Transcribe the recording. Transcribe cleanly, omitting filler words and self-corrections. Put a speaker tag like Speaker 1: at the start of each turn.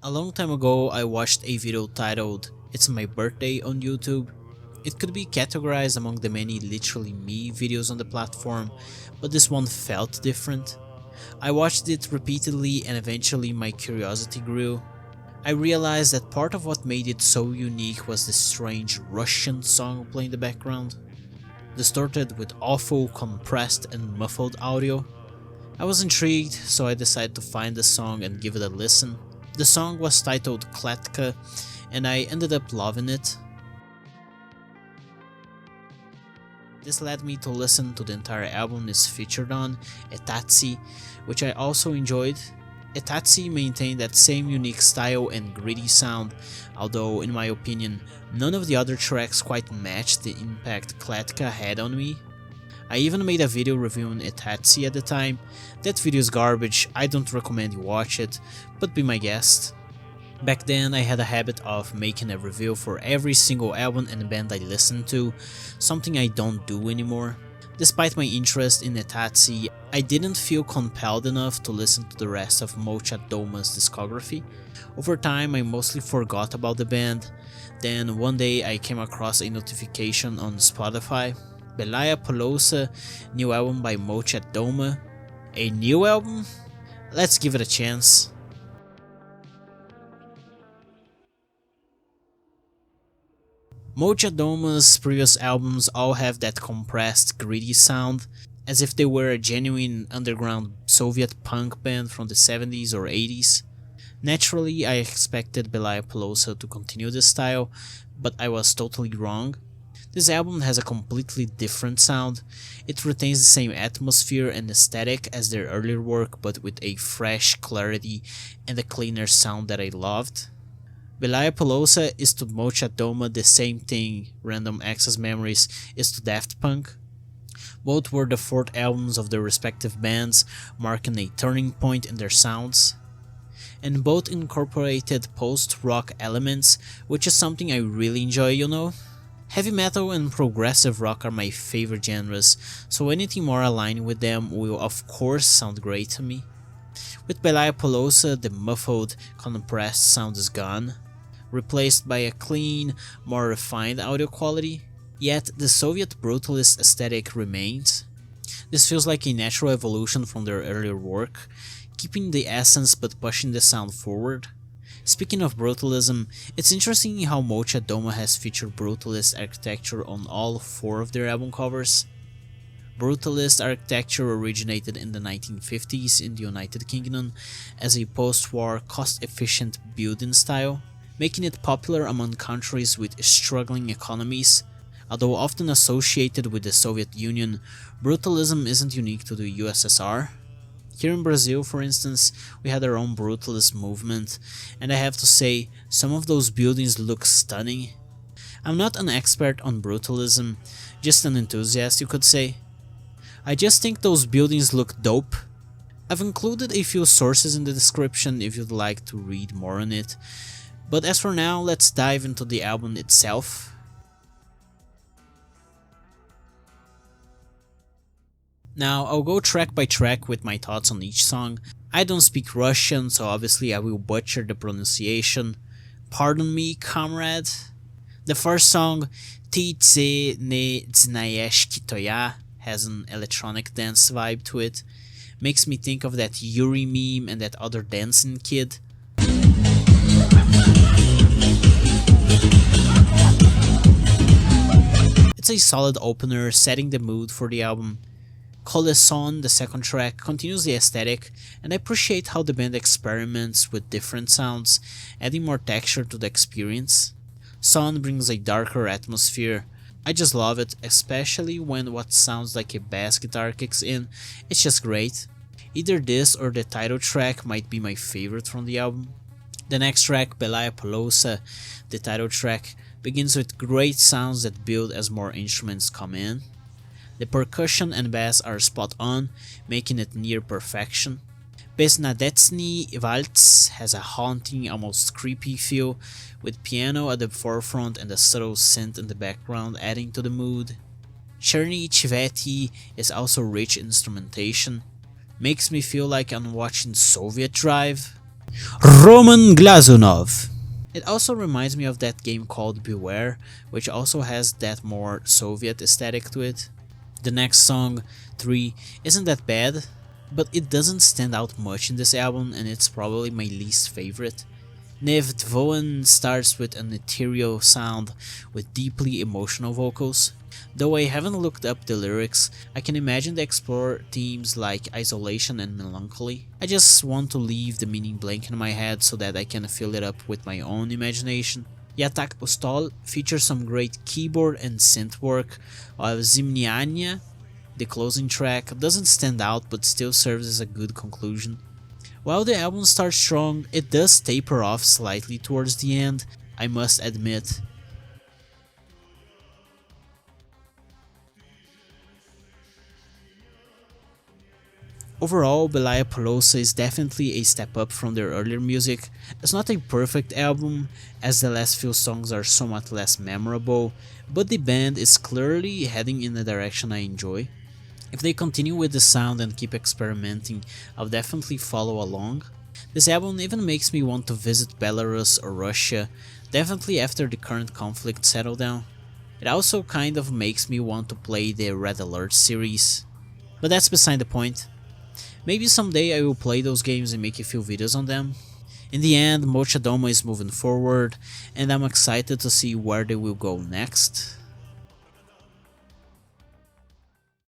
Speaker 1: A long time ago, I watched a video titled "It's My Birthday" on YouTube. It could be categorized among the many literally me videos on the platform, but this one felt different. I watched it repeatedly and eventually my curiosity grew. I realized that part of what made it so unique was the strange Russian song playing in the background, distorted with awful compressed and muffled audio. I was intrigued, so I decided to find the song and give it a listen. The song was titled Kletka, and I ended up loving it. This led me to listen to the entire album it's featured on, Etatsi, which I also enjoyed. Etatsi maintained that same unique style and gritty sound, although in my opinion, none of the other tracks quite matched the impact Kletka had on me. I even made a video reviewing Etatsi at the time. That video is garbage, I don't recommend you watch it, but be my guest. Back then I had a habit of making a review for every single album and band I listened to, something I don't do anymore. Despite my interest in Etatsi, I didn't feel compelled enough to listen to the rest of Molchat Doma's discography. Over time I mostly forgot about the band, then one day I came across a notification on Spotify. Belaya Polosa, new album by Molchat Doma. A new album? Let's give it a chance. Molchat Doma's previous albums all have that compressed, gritty sound, as if they were a genuine underground Soviet punk band from the 70s or 80s. Naturally, I expected Belaya Polosa to continue this style, but I was totally wrong. This album has a completely different sound. It retains the same atmosphere and aesthetic as their earlier work, but with a fresh clarity and a cleaner sound that I loved. Belaya Polosa is to Molchat Doma the same thing Random Access Memories is to Daft Punk. Both were the fourth albums of their respective bands, marking a turning point in their sounds. And both incorporated post-rock elements, which is something I really enjoy, you know. Heavy metal and progressive rock are my favorite genres, so anything more aligned with them will of course sound great to me. With Belaya Polosa, the muffled, compressed sound is gone, replaced by a clean, more refined audio quality, yet the Soviet Brutalist aesthetic remains. This feels like a natural evolution from their earlier work, keeping the essence but pushing the sound forward. Speaking of brutalism, it's interesting how Molchat Doma has featured brutalist architecture on all four of their album covers. Brutalist architecture originated in the 1950s in the United Kingdom as a post-war cost-efficient building style, making it popular among countries with struggling economies. Although often associated with the Soviet Union, brutalism isn't unique to the USSR. Here in Brazil, for instance, we had our own brutalist movement, and I have to say, some of those buildings look stunning. I'm not an expert on brutalism, just an enthusiast you could say. I just think those buildings look dope. I've included a few sources in the description if you'd like to read more on it, but as for now, let's dive into the album itself. Now, I'll go track by track with my thoughts on each song. I don't speak Russian, so obviously I will butcher the pronunciation. Pardon me, comrade. The first song, Ty Tse Ne Znaешь Kitoya, has an electronic dance vibe to it. Makes me think of that Yuri meme and that other dancing kid. It's a solid opener, setting the mood for the album. Coleson, the second track, continues the aesthetic, and I appreciate how the band experiments with different sounds, adding more texture to the experience. Son brings a darker atmosphere. I just love it, especially when what sounds like a bass guitar kicks in. It's just great. Either this or the title track might be my favorite from the album. The next track, Belaya Polosa, the title track, begins with great sounds that build as more instruments come in. The percussion and bass are spot on, making it near perfection. Beznadetsny Waltz has a haunting, almost creepy feel, with piano at the forefront and a subtle synth in the background adding to the mood. Cherny Chiveti is also rich instrumentation, makes me feel like I'm watching Soviet Drive. Roman Glazunov. It also reminds me of that game called Beware, which also has that more Soviet aesthetic to it. The next song, 3, isn't that bad, but it doesn't stand out much in this album and it's probably my least favorite. Nev Dvoen starts with an ethereal sound with deeply emotional vocals. Though I haven't looked up the lyrics, I can imagine they explore themes like isolation and melancholy. I just want to leave the meaning blank in my head so that I can fill it up with my own imagination. Yatak Ustol features some great keyboard and synth work, while Zimniania, the closing track, doesn't stand out but still serves as a good conclusion. While the album starts strong, it does taper off slightly towards the end, I must admit. Overall, Belaya Polosa is definitely a step up from their earlier music. It's not a perfect album, as the last few songs are somewhat less memorable, but the band is clearly heading in a direction I enjoy. If they continue with the sound and keep experimenting, I'll definitely follow along. This album even makes me want to visit Belarus or Russia, definitely after the current conflict settle down. It also kind of makes me want to play the Red Alert series. But that's beside the point. Maybe someday I will play those games and make a few videos on them. In the end, Molchat Doma is moving forward, and I'm excited to see where they will go next.